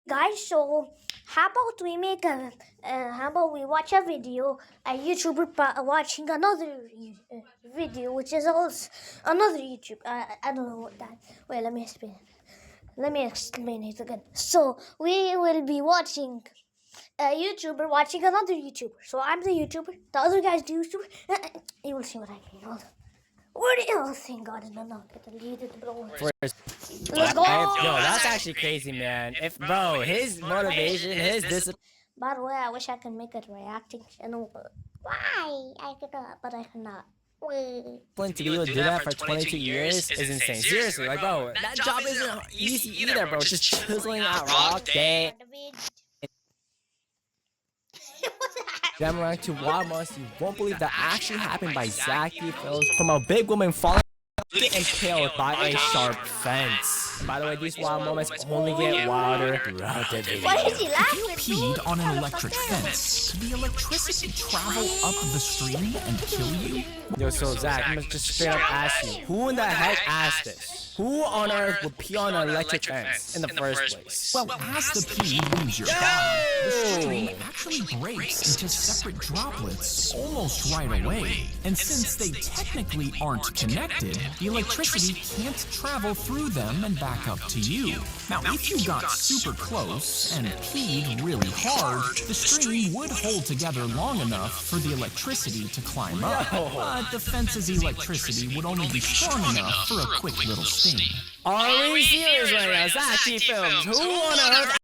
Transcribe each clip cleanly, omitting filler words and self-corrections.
Guys, so how about we watch a video, a YouTuber watching another video, which is also another YouTube. I don't know what that. Wait, let me explain. Let me explain it again. So we will be watching a YouTuber watching another YouTuber. So I'm the YouTuber. The other guy's the YouTuber. You will see what I mean. Hold on. What do you think? God, no, get deleted, bro. Let's go. Yo, that's actually crazy, man. If bro, his motivation, his discipline By the way, I wish I could make a reacting channel, but why? I cannot, but I cannot. Wait. to be able to do that for 22 years is insane. Seriously, like bro, that job isn't easy either, bro. Just chiseling out rock day. Them around to Wild Monster, you won't believe that actually happened by Zach Films from a big woman falling impaled by a sharp fence. By the way, these wild moments only get wilder throughout the video. Why is he laughing? If you peed on an electric fence, could the electricity travel up the stream and kill you? Yo, so Zach, I'm just straight up ask you, who in the heck asked this? Who on earth would pee on an electric fence in the first place? Well, as the pee leaves your body, the stream actually breaks into separate droplets almost right away. And since they technically aren't connected, the electricity can't travel through them and back up to you. Now, if you got super close and peed really hard, the stream would hold together long enough for the electricity to climb up. But the fence's electricity would only be strong enough for a quick little sting. Are we serious right now? Zach Films, who on earth?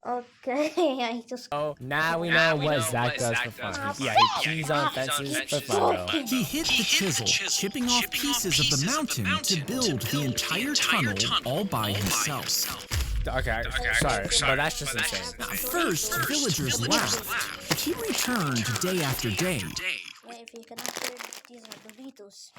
Okay, I just. Oh, now we know what Zach does for fun. Yeah, he pees on fences for fun, bro. He hit the chisel, chipping off pieces of the mountain to build the entire tunnel all by himself. Okay, sorry, but that's just insane. At first, villagers laughed, but he returned day after day. Wait, if you can hear, these are Doritos.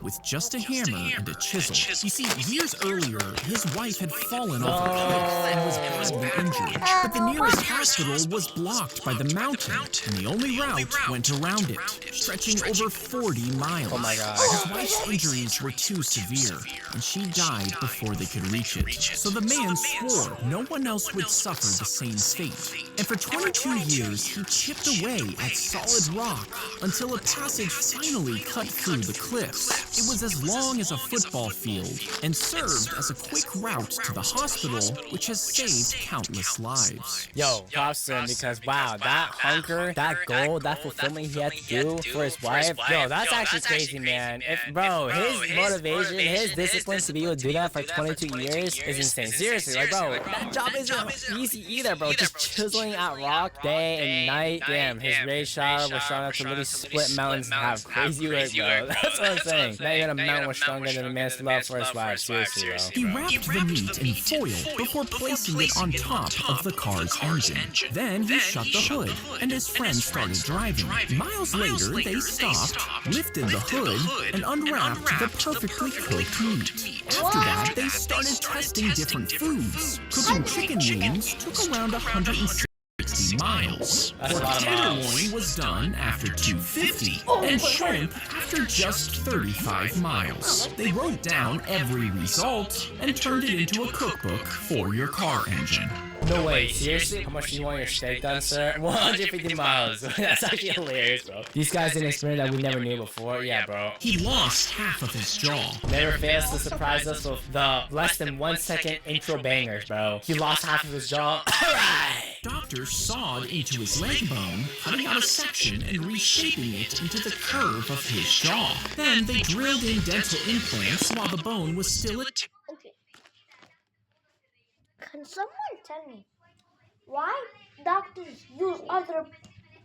With just a hammer and a chisel. You see, years earlier, his wife had fallen off a cliff and was badly injured. But the nearest hospital was blocked by the mountain, and the only route went around it, stretching over 40 miles. Oh my god. His wife's injuries were too severe, and she died before they could reach it. So the man swore no one else would suffer the same fate. And for 22 years, he chipped away at solid rock until a passage finally cut through the cliffs. It was as long as a football field and served as a quick route to the hospital, which has saved countless lives. Yo, props to him because wow, that hunger, that goal, that fulfillment he had to do for his wife, yo, that's actually crazy, man. If bro, his motivation, his discipline to be able to do that for 22 years is insane. Seriously, like bro, that job isn't easy either, bro. Just chiseling out rock day and night. Damn, his ray shot was strong enough to really split mountains and have crazy work, bro. That's what I'm saying. Not even a mountain was stronger than a man's love for his wife. Seriously, bro. He wrapped the meat in foil before placing it on top of the car's engine. Then he shut the hood, and his friend started driving. Miles later, they stopped, lifted the hood, and unwrapped the perfectly cooked meat. After that, they started testing different foods. Cooking chicken wings took around 160 miles. That's a lot of miles. Tenderloin was done after 250, and shrimp after just 35 miles. They wrote down every result and turned it into a cookbook for your car engine. No way, seriously? How much do you want your steak done, sir? 150 miles. That's actually hilarious, bro. These guys did an experiment that we never knew before. Yeah, bro. He lost half of his jaw. Never fails to surprise us with the less than 1 second intro bangers, bro. He lost half of his jaw. Alright! Doctors sawed into his leg bone, cutting out a section and reshaping it into the curve of his jaw. Then they drilled in dental implants while the bone was still Okay. Can someone tell me why doctors use other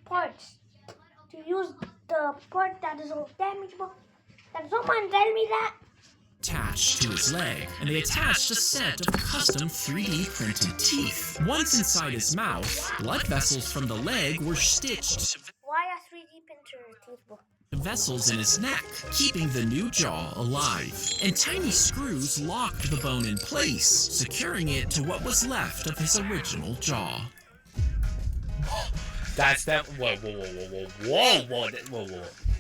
parts to use the part that is all damageable? Can someone tell me that? attached to his leg, and they attached a set of custom 3D printed teeth. Once inside his mouth, blood vessels from the leg were stitched Why a 3D printer teeth book? vessels in his neck, keeping the new jaw alive. And tiny screws locked the bone in place, securing it to what was left of his original jaw. That's that. Whoa.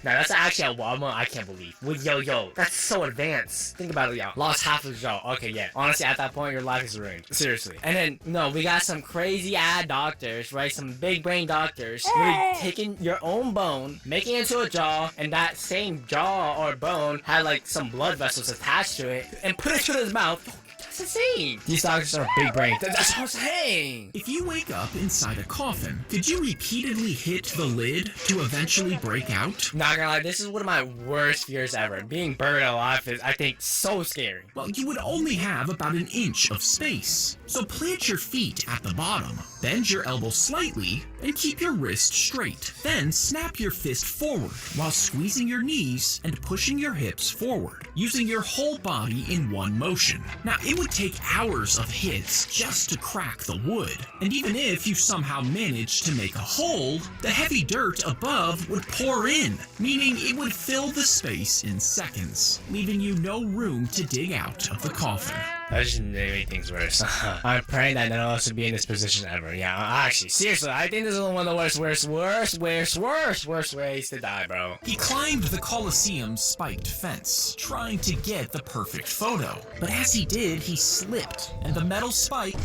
Now that's actually a Walmart. I can't believe. Well, yo, that's so advanced. Think about it, y'all. Lost half of the jaw. Okay, yeah. Honestly, at that point, your life is ruined. Seriously. And then, no, we got some crazy ad doctors, right? Some big brain doctors, really taking your own bone, making it into a jaw, and that same jaw or bone had like some blood vessels attached to it, and put it to his mouth. That's insane. These doctors are big brain. That's what I'm saying. If you wake up inside a coffin, could you repeatedly hit the lid to eventually break out? Not gonna lie, this is one of my worst fears ever. Being buried alive is, I think, so scary. Well, you would only have about an inch of space. So plant your feet at the bottom, bend your elbow slightly, and keep your wrist straight. Then snap your fist forward while squeezing your knees and pushing your hips forward, using your whole body in one motion. Now, it would take hours of hits just to crack the wood. And even if you somehow managed to make a hole, the heavy dirt above would pour in, meaning it would fill the space in seconds, leaving you no room to dig out of the coffin. That just made things worse. I'm praying that none of us would be in this position ever. Yeah, actually, seriously, I think this is one of the worst ways to die, bro. He climbed the Colosseum's spiked fence, trying to get the perfect photo. But as he did, he slipped, and the metal spike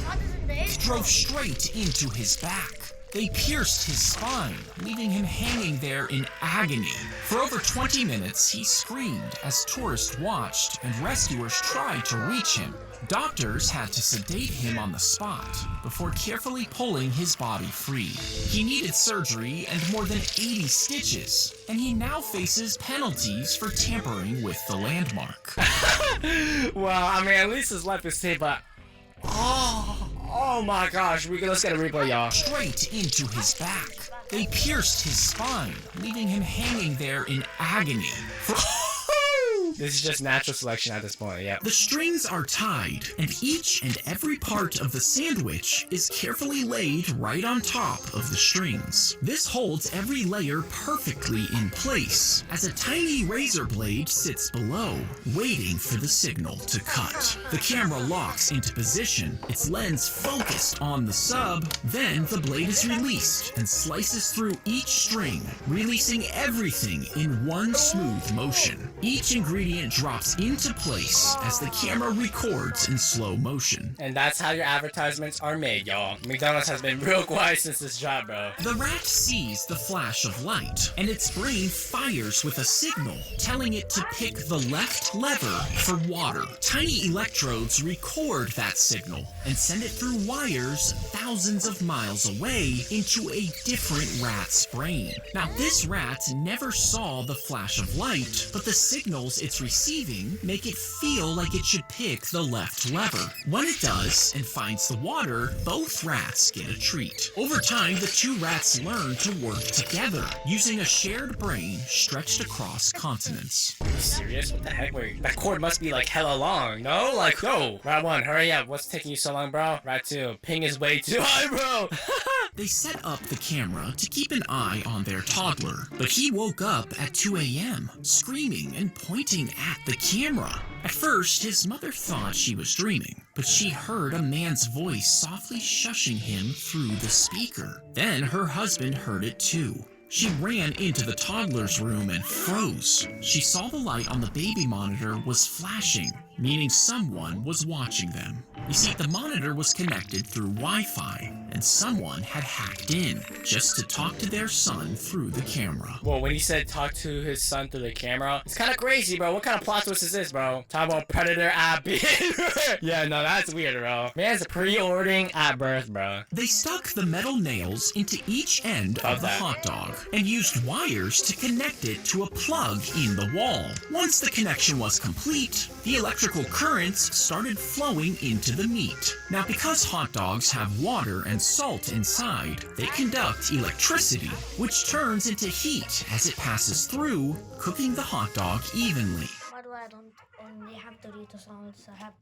drove straight into his back. They pierced his spine, leaving him hanging there in agony. For over 20 minutes, he screamed as tourists watched and rescuers tried to reach him. Doctors had to sedate him on the spot before carefully pulling his body free. He needed surgery and more than 80 stitches, and he now faces penalties for tampering with the landmark. Well, I mean, at least his life is safe, but... Oh my gosh, let's get a replay, y'all. Straight into his back. They pierced his spine, leaving him hanging there in agony. This is just natural selection at this point, yeah. The strings are tied, and each and every part of the sandwich is carefully laid right on top of the strings. This holds every layer perfectly in place, as a tiny razor blade sits below, waiting for the signal to cut. The camera locks into position, its lens focused on the sub, then the blade is released and slices through each string, releasing everything in one smooth motion. Each ingredient drops into place as the camera records in slow motion. And that's how your advertisements are made, y'all. McDonald's has been real quiet since this job, bro. The rat sees the flash of light, and its brain fires with a signal, telling it to pick the left lever for water. Tiny electrodes record that signal and send it through wires thousands of miles away into a different rat's brain. Now, this rat never saw the flash of light, but the signals it's receiving make it feel like it should pick the left lever. When it does and finds the water, both rats get a treat. Over time, the two rats learn to work together, using a shared brain stretched across continents. Are you serious? What the heck? Wait, that cord must be like hella long, no? Like, yo, rat 1, hurry up. What's taking you so long, bro? Rat 2, ping is way too high, bro. They set up the camera to keep an eye on their toddler, but he woke up at 2 a.m., screaming and pointing at the camera. At first, his mother thought she was dreaming, but she heard a man's voice softly shushing him through the speaker. Then her husband heard it too. She ran into the toddler's room and froze. She saw the light on the baby monitor was flashing, meaning someone was watching them. You see, the monitor was connected through Wi-Fi, and someone had hacked in just to talk to their son through the camera. Well, when he said talk to his son through the camera, it's kind of crazy, bro. What kind of plot twist is this, bro? Talk about predator at birth. Yeah, no, that's weird, bro. Man's pre-ordering at birth, bro. They stuck the metal nails into each end of the hot dog and used wires to connect it to a plug in the wall. Once the connection was complete, the electrical currents started flowing into the meat. Now, because hot dogs have water and salt inside, they conduct electricity, which turns into heat as it passes through, cooking the hot dog evenly. Why do I don't only have Doritos salsa? I have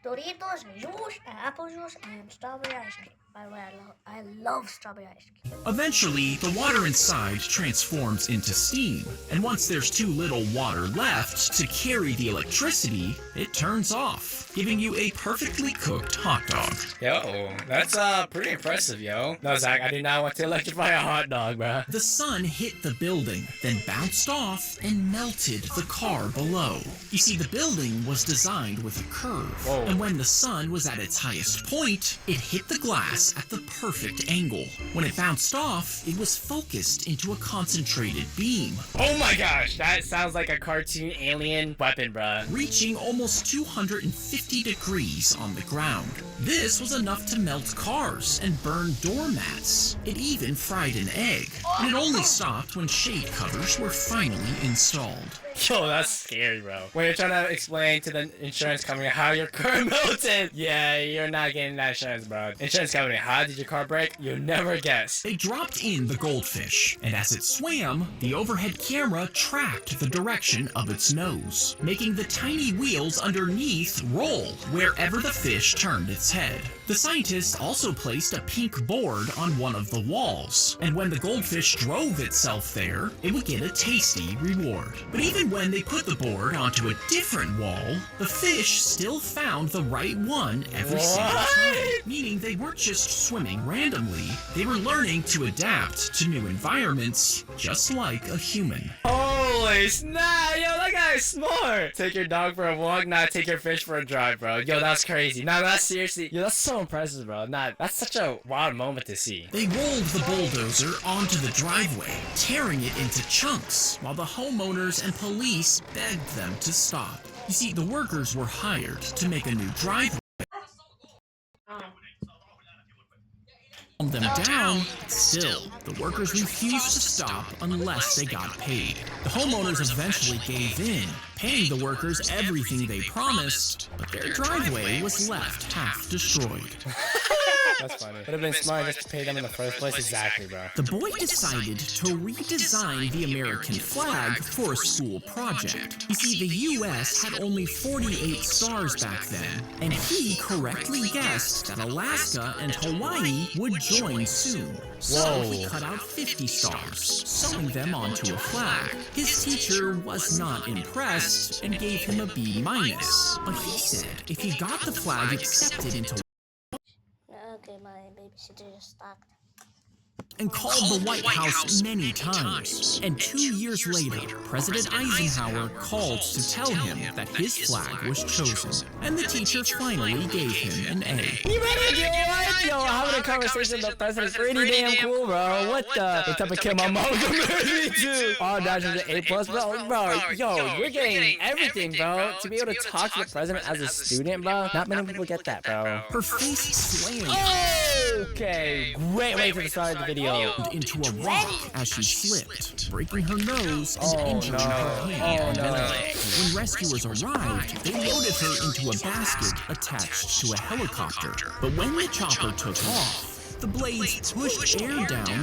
Doritos, juice, apple juice, and strawberry ice cream. By the way, I love strawberry ice cream. Eventually, the water inside transforms into steam, and once there's too little water left to carry the electricity, it turns off, giving you a perfectly cooked hot dog. Yo, that's pretty impressive, yo. No, Zach, I did not want to electrify a hot dog, bro. The sun hit the building, then bounced off and melted the car below. You see, the building was designed with a curve, Whoa. and when the sun was at its highest point, it hit the glass at the perfect angle. When it bounced off, it was focused into a concentrated beam, Oh my gosh, that sounds like a cartoon alien weapon, bro. reaching almost 250 degrees on the ground. This was enough to melt cars and burn doormats. It even fried an egg, and it only stopped when shade covers were finally installed. Yo, that's scary, bro. When you're trying to explain to the insurance company how your car melted, yeah, you're not getting that insurance, bro. Insurance company, how did your car break? You'll never guess. They dropped in the goldfish, and as it swam, the overhead camera tracked the direction of its nose, making the tiny wheels underneath roll wherever the fish turned its head. The scientists also placed a pink board on one of the walls, and when the goldfish drove itself there, it would get a tasty reward. But even when they put the board onto a different wall, the fish still found the right one every single time. Meaning they weren't just swimming randomly, they were learning to adapt to new environments, just like a human. Holy snap, yo, that guy's smart. Take your dog for a walk, not take your fish for a drive, bro. Yo, that's crazy. No, that's seriously, yo, that's so impressive, bro. That's such a wild moment to see. They rolled the bulldozer onto the driveway, tearing it into chunks, while the homeowners and police begged them to stop. You see, the workers were hired to make a new driveway. Them down, still, the workers refused to stop unless they got paid. The homeowners eventually gave in, paying the workers everything they promised, but their driveway was left half destroyed. That's funny. Would have been smart just to pay them in the first place. Exactly, bro. The boy decided to redesign the American flag for a school project. You see, the U.S. had only 48 stars back then, and he correctly guessed that Alaska and Hawaii would join soon. So he cut out 50 stars, sewing them onto a flag. His teacher was not impressed and gave him a B-. But he said if he got the flag accepted into Okay, my babysitter just stopped. and called the White House many times. And 2 years later, President Eisenhower called to tell him that his flag was chosen. And the teacher finally gave him an A. You better get what? Yo, having a conversation with the president's pretty damn cool, bro. What the? The type of kid my mom would marry me too. Oh, that's an A+, bro. Yo, you're getting everything, bro. To be able to talk to the president as a student, bro. Not many people get that, bro. Her face slammed Okay, great way to the start of the video. into a rock as she slipped, breaking her nose and injuring her hand and leg. When rescuers arrived, they loaded her into a basket attached to a helicopter. But when the chopper took off, the blades pushed air down